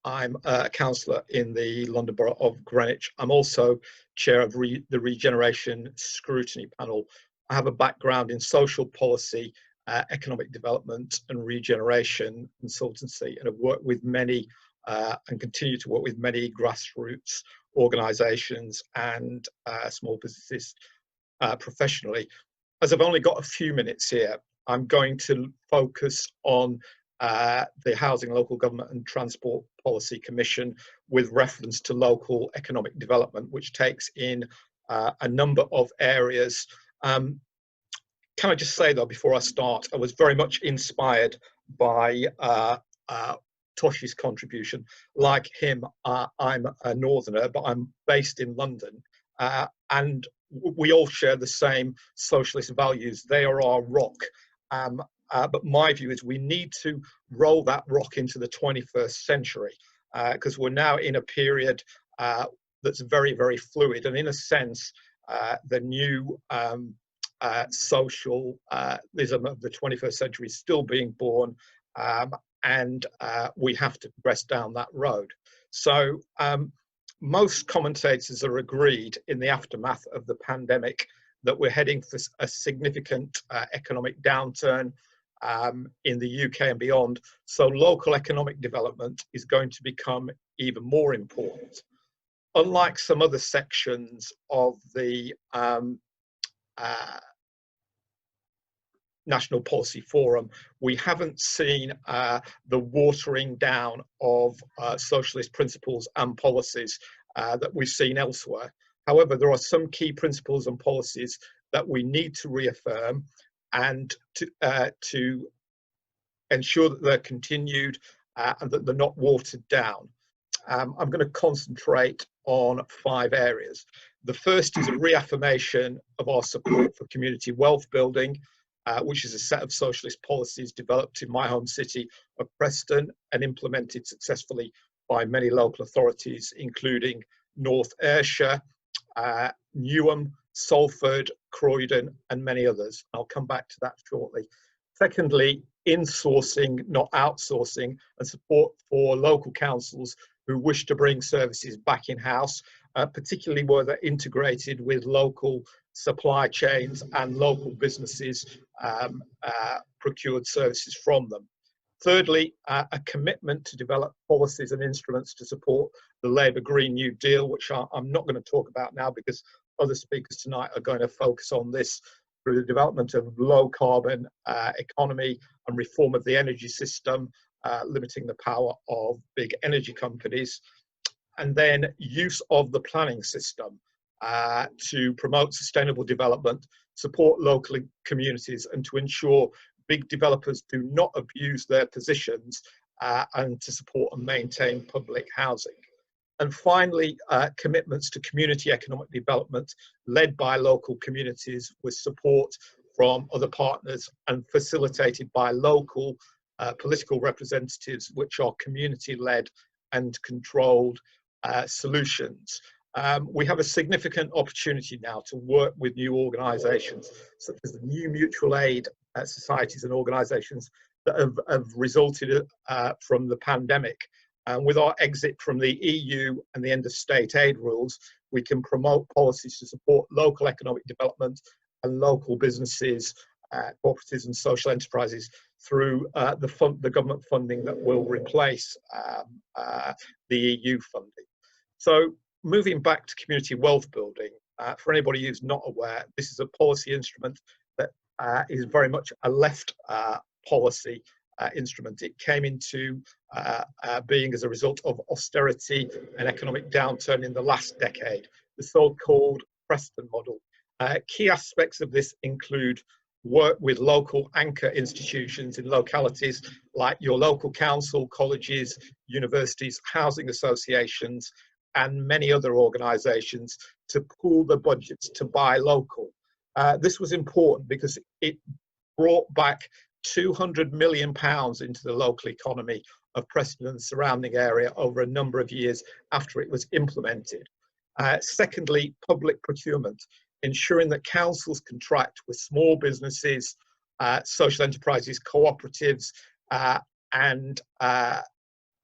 I'm a councillor in the London Borough of Greenwich. I'm also chair of the Regeneration Scrutiny Panel. I have a background in social policy, economic development and regeneration consultancy, and have worked with many and continue to work with many grassroots organisations and small businesses professionally. As I've only got a few minutes here, I'm going to focus on the Housing, Local Government and Transport Policy Commission with reference to local economic development, which takes in a number of areas. Can I just say though, before I start, I was very much inspired by Toshi's contribution. Like him, I'm a northerner, but I'm based in London, and we all share the same socialist values. They are our rock. But my view is we need to roll that rock into the 21st century, because we're now in a period that's very, very fluid. And in a sense, the new socialism of the 21st century is still being born, and we have to progress down that road. So most commentators are agreed in the aftermath of the pandemic that we're heading for a significant economic downturn in the UK and beyond. So local economic development is going to become even more important. Unlike some other sections of the National Policy Forum, we haven't seen the watering down of socialist principles and policies that we've seen elsewhere. However, there are some key principles and policies that we need to reaffirm and to ensure that they're continued and that they're not watered down. I'm going to concentrate on 5 areas. The first is a reaffirmation of our support for community wealth building, which is a set of socialist policies developed in my home city of Preston and implemented successfully by many local authorities, including North Ayrshire, Newham, Salford, Croydon, and many others. I'll come back to that shortly. Secondly, insourcing, not outsourcing, and support for local councils who wish to bring services back in-house, particularly where they're integrated with local supply chains and local businesses procured services from them. Thirdly, a commitment to develop policies and instruments to support the Labour Green New Deal, which I'm not going to talk about now because other speakers tonight are going to focus on this through the development of low carbon economy and reform of the energy system, limiting the power of big energy companies, and then use of the planning system to promote sustainable development, support local communities, and to ensure big developers do not abuse their positions, and to support and maintain public housing. And finally, commitments to community economic development led by local communities with support from other partners and facilitated by local political representatives, which are community-led and controlled solutions. We have a significant opportunity now to work with new organisations, such as the new mutual aid societies and organisations that have resulted from the pandemic. And with our exit from the EU and the end of state aid rules, we can promote policies to support local economic development and local businesses, cooperatives and social enterprises through the government funding that will replace the EU funding. So moving back to community wealth building, for anybody who's not aware, this is a policy instrument that is very much a left policy instrument. It came into being as a result of austerity and economic downturn in the last decade, the so-called Preston model. Key aspects of this include work with local anchor institutions in localities like your local council, colleges, universities, housing associations, and many other organisations to pool the budgets to buy local. This was important because it brought back £200 million into the local economy of Preston and the surrounding area over a number of years after it was implemented. Secondly, public procurement, ensuring that councils contract with small businesses, social enterprises, cooperatives, and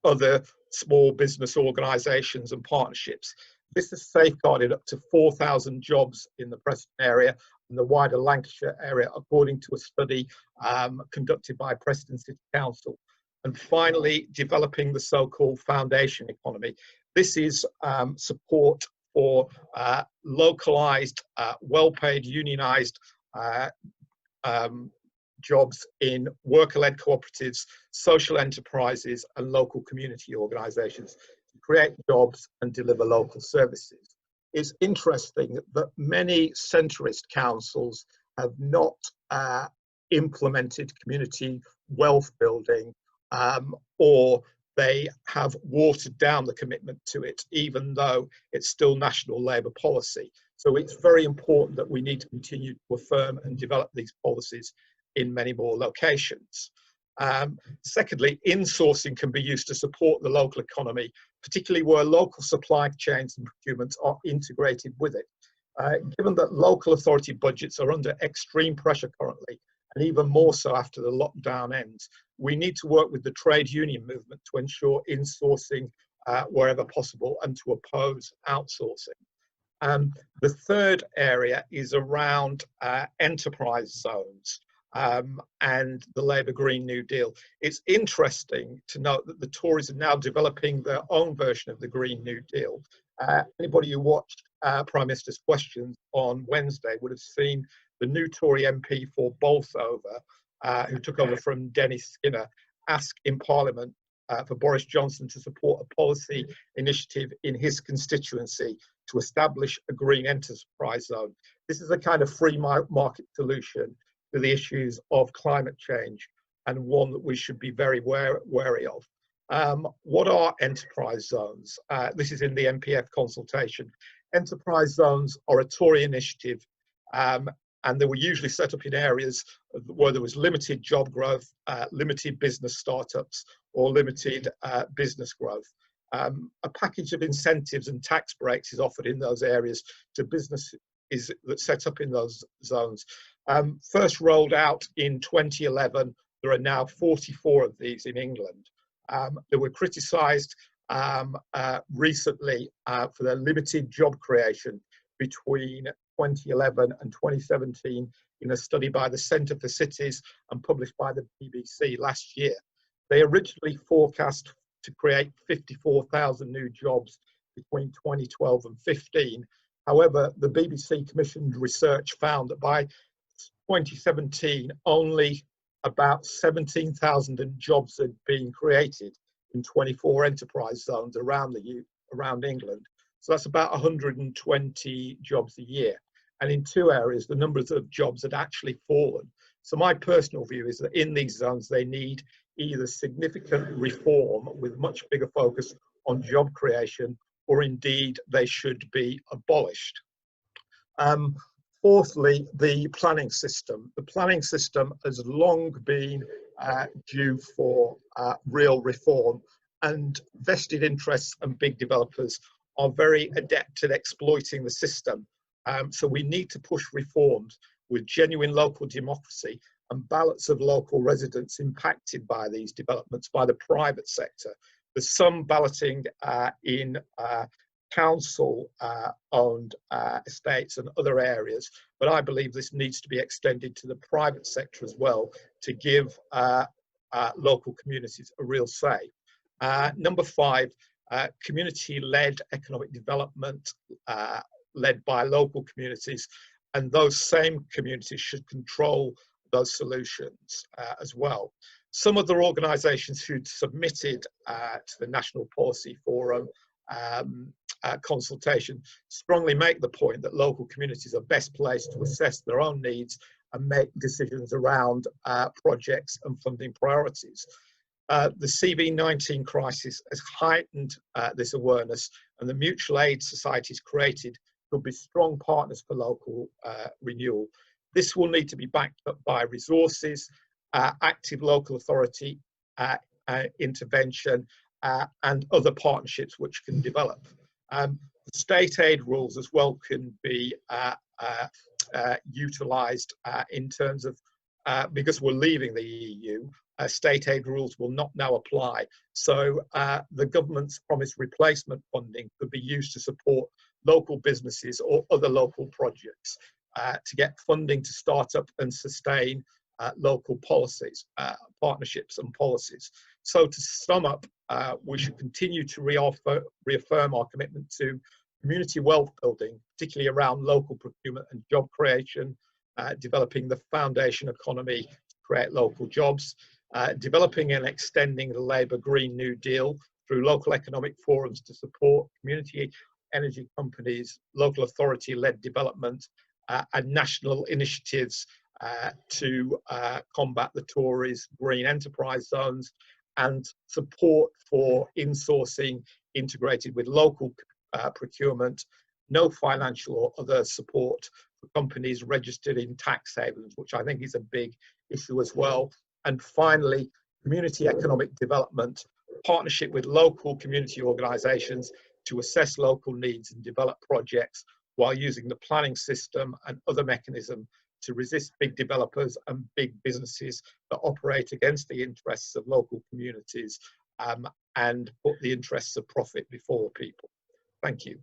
other small business organisations and partnerships. This has safeguarded up to 4,000 jobs in the Preston area and the wider Lancashire area, according to a study conducted by Preston City Council. And finally, developing the so-called foundation economy. This is support for localised, well-paid, unionised jobs in worker-led cooperatives, social enterprises and local community organisations to create jobs and deliver local services. It's interesting that many centrist councils have not implemented community wealth building, or they have watered down the commitment to it, even though it's still national Labour policy. So it's very important that we need to continue to affirm and develop these policies in many more locations. Secondly, insourcing can be used to support the local economy, particularly where local supply chains and procurements are integrated with it. Given that local authority budgets are under extreme pressure currently, and even more so after the lockdown ends, we need to work with the trade union movement to ensure insourcing wherever possible and to oppose outsourcing. The third area is around enterprise zones and the Labour Green New Deal. It's interesting to note that the Tories are now developing their own version of the Green New Deal. Anybody who watched Prime Minister's Questions on Wednesday would have seen the new Tory MP for Bolsover, who took over from Dennis Skinner, ask in Parliament for Boris Johnson to support a policy initiative in his constituency to establish a green enterprise zone. This is a kind of free market solution to the issues of climate change, and one that we should be very wary of. What are enterprise zones? This is in the NPF consultation. Enterprise zones are a Tory initiative, and they were usually set up in areas where there was limited job growth, limited business startups, or limited business growth. A package of incentives and tax breaks is offered in those areas to businesses that set up in those zones. First rolled out in 2011, there are now 44 of these in England. They were criticised recently for their limited job creation between 2011 and 2017 in a study by the Centre for Cities and published by the BBC last year. They originally forecast to create 54,000 new jobs between 2012 and 15. However, the BBC commissioned research found that by 2017, only about 17,000 jobs had been created in 24 enterprise zones around England. So that's about 120 jobs a year. And in two areas, the numbers of jobs had actually fallen. So my personal view is that in these zones, they need either significant reform with much bigger focus on job creation, or indeed they should be abolished. Fourthly, the planning system. The planning system has long been due for real reform, and vested interests and big developers are very adept at exploiting the system. So we need to push reforms with genuine local democracy and ballots of local residents impacted by these developments by the private sector. There's some balloting in council-owned estates and other areas, but I believe this needs to be extended to the private sector as well to give local communities a real say. Number 5, community-led economic development led by local communities, and those same communities should control those solutions as well. Some other organisations who submitted to the National Policy Forum consultation strongly make the point that local communities are best placed to assess their own needs and make decisions around projects and funding priorities. The CV-19 crisis has heightened this awareness, and the mutual aid societies created could be strong partners for local renewal. This will need to be backed up by resources, active local authority intervention, and other partnerships which can develop. State aid rules as well can be utilised in terms of because we're leaving the EU, state aid rules will not now apply. So the government's promised replacement funding could be used to support local businesses or other local projects to get funding to start up and sustain local policies, partnerships and policies. So to sum up, we should continue to reaffirm our commitment to community wealth building, particularly around local procurement and job creation, developing the foundation economy to create local jobs, developing and extending the Labour Green New Deal through local economic forums to support community energy companies, local authority-led development, and national initiatives to combat the Tories' green enterprise zones, and support for insourcing integrated with local procurement, no financial or other support for companies registered in tax havens, which I think is a big issue as well. And finally, community economic development, partnership with local community organisations to assess local needs and develop projects while using the planning system and other mechanisms to resist big developers and big businesses that operate against the interests of local communities and put the interests of profit before people. Thank you.